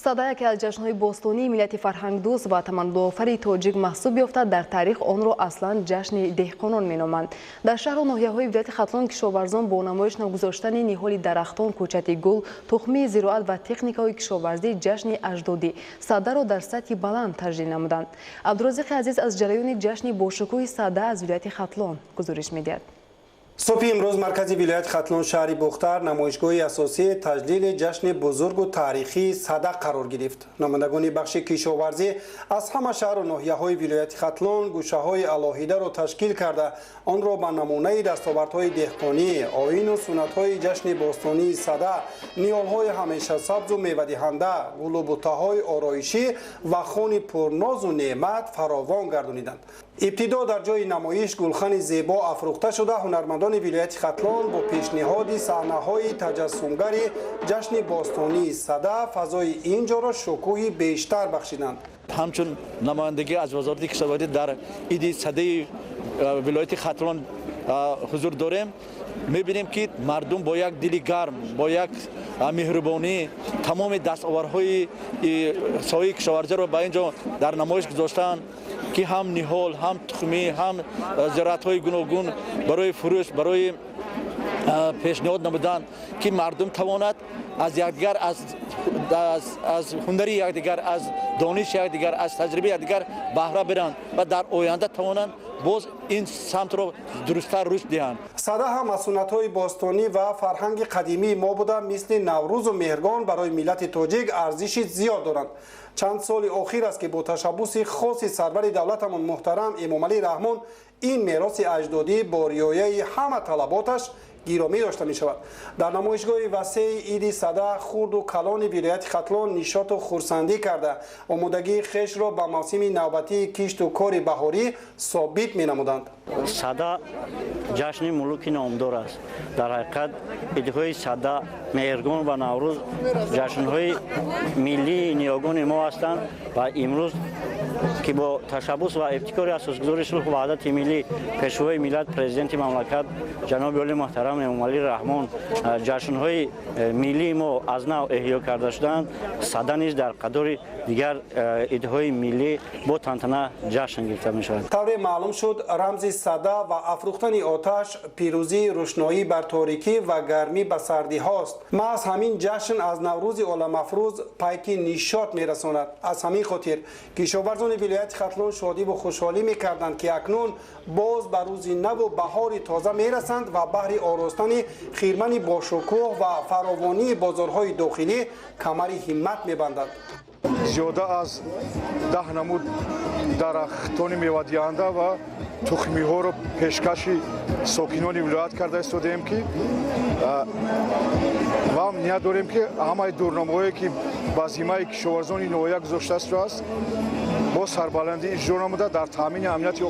ساده یکی از جشن‌های بوستونی ملت فرهنگ دوست و تمدن‌آفر تاجیک محسوب یافته در تاریخ آن را اصلا جشن دهقانان می‌نامند. در شهر و ناحیه‌های ولایت ختلان کشاورزان با نمایش نگذاشتن نهال درختان، کوچه گل، تخم زراعت و تکنیک‌های کشاورزی جشن اجدادی ساده را در سطح بلند تجلیل نمودند. عبدالرزاق عزیز از جریان جشن باشکوه ساده از ولایت ختلان گزارش می‌دهد. صبح امروز مرکز ولایت ختلان شهر بختر نمایشگاه اساسی تجلیل جشن بزرگ و تاریخی ساده قرار گرفت. نمایندگان بخش کشاورزی از همه شهر و ناحیه‌های ولایت ختلان گوشه‌های علاهیده را تشکیل کرده آن را به نمونه دستاوردهای دهقانی، آیین و سنت‌های جشن بوستانی ساده، نیال‌های همیشه سبز و میوه‌دهنده، گل و بوته‌های آرایشی و خوان پرناز و نعمت فراوان گردانیدند. ابتدا در جای نمایش گلخن زیبا افروخته شده هنرمندان ولایت ختلان با پیشنهاد صحنه‌های تجسمگری جشن بوستانی ساده فضای اینجا را شکوهی بیشتر بخشیدند. همچون نمایندگی از وزارت کشاورزی در عید ساده ولایت ختلان حضور داریم، می‌بینیم که مردم با یک دل گرم، با یک مهربانی تمام دستاوردهای سایه کشاورزی را به اینجا در نمایش گذاشتند که هم نهال، هم تخمی، هم زراعت‌های گوناگون برای فروش، برای پیشنهاد نمودند که مردم تواند از یکدیگر از هنری یکدیگر، از دانش یکدیگر، از تجربه یکدیگر بهره برند و در آینده توانند باز این سمت را درست‌تر رشد دهند. ساده هم از سنت‌های باستانی و فرهنگ قدیمی ما بوده مثل نوروز و مهرگان برای ملت تاجیک ارزش زیاد دارند. چند سال اخیر است که با تشبث خاص سرور دولتمان محترم امامعلی رحمان این میراث اجدادی با رعایت همه طلباتش گرامی داشته می شود. در نمایشگاه وسیع عید ساده خرد و کلان ولایت ختلان نشاط و خرسندی کرده آمادگی خویش را به موسم نوبتی کشت و کار بهاری ثابت می نمودند. ساده جشن ملوک نامدار است. در حقیقت عیدهای ساده، مهرگان و نوروز جشن‌های ملی نیاگان ما هستند و امروز که با تشبث و ابتکار اساسگذار صلح و وحدت ملی پیشوای ملت پرزیدنت مملکت جناب عالی محترم امامعلی رحمان جشن‌های ملی ما از نو احیا کرده شدند، ساده نیز در قطار دیگر عیدهای ملی با تنتنه جشن گرفته می شود. طور معلوم شد رمز ساده و افروختن آتش پیروزی روشنایی بر تاریکی و گرمی به سردی هاست. محض همین جشن از نوروز عالم افروز پیک نشاط می رساند. از همین خاطر کشاورزان ولایت ختلان شادی و خوشحالی می کردند که اکنون باز به روز نو و بهار تازه می رسند و بهر آراستن خیرمن باشکوه و فراوانی بازارهای داخلی کمر همت می بندند. زیاده از 10 نمود درختان میوه‌دهنده و تخمی ها را پیشکش ساکنان ولایت کرده استادیم که و هم نیت داریم که همه دورنامه‌هایی که به ذمه کشاورزان ناحیه گذاشته است با سربلندی اجرا نموده در تامین امنیت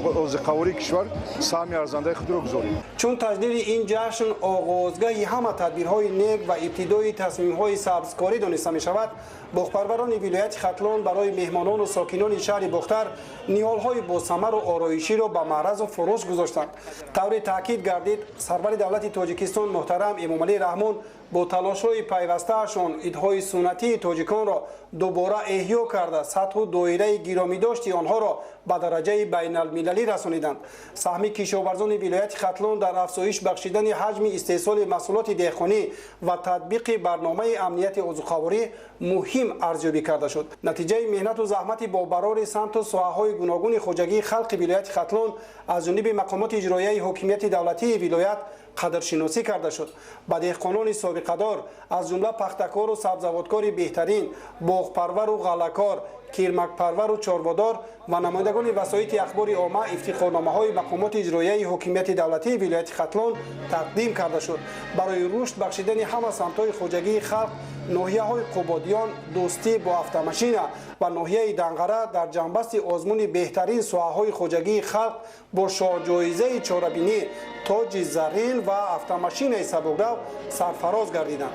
غذایی کشور سهم ارزنده خود را گذاریم. چون تجلیل این جشن آغازگاهی همه تدبیرهای نیک و ابتدای تصمیم‌های سبزکاری دانسته می‌شود، باغپروران ولایت ختلان برای مهمانان و ساکنان شهر بختر نیال‌های با ثمر و آرایشی را به معرض و فروش گذاشتند. طور تاکید گردید سرور دولت تاجیکستان محترم امامعلی رحمان با تلاش‌های پیوسته‌شان عیدهای سنتی تاجیکان را دوباره احیا کرده سطح و دایره گرامی داشتی آنها را به درجه بین المللی رسانیدند. سهم کشاورزان ولایت ختلان در افزایش بخشیدن حجم استحصال محصولات دهقانی و تطبیق برنامه امنیت عضوخواری مهم ارزیابی کرده شد. نتیجه مهنت و زحمت با برار سمت و ساحه‌های گوناگون خواجگی خلق ولایت ختلان از جانب مقامات اجرایی حاکمیت دولتی ولایت قدرشناسی کرده شد. به دهقانان سابقه دار از جمله پختکار و سبزوارکار بهترین، باغپرور و غله‌کار، کرمک پرور و چاروادار و نمایندگان وسایط اخبار عامه افتخارنامه‌های مقامات اجرایی حاکمیت دولتی ولایت ختلان تقدیم کرده شد. برای رشد بخشیدن همه سمت‌های خواجگی خلق ناحیه‌های قبادیان، دوستی با автомашина و ناحیه دنغره در جنبست آزمون بهترین ساحه‌های خواجگی خلق با شاهجایزه چاره‌بینی، تاج زرین و автомашина سبک‌رو سرفراز گردیدند.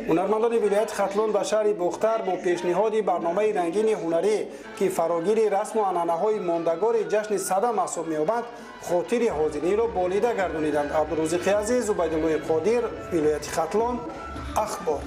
هنرمندان ولایت ختلان و شهر بختر با پیشنهاد برنامه رنگین هنری که فراگیر رسم و عنعنه‌های ماندگار جشن ساده محسوب می‌یابد خاطر حاضرین را بالیده گردانیدند. عبدالرزاق عزیز و عبیدالله قادر، ولایت ختلان، اخبار.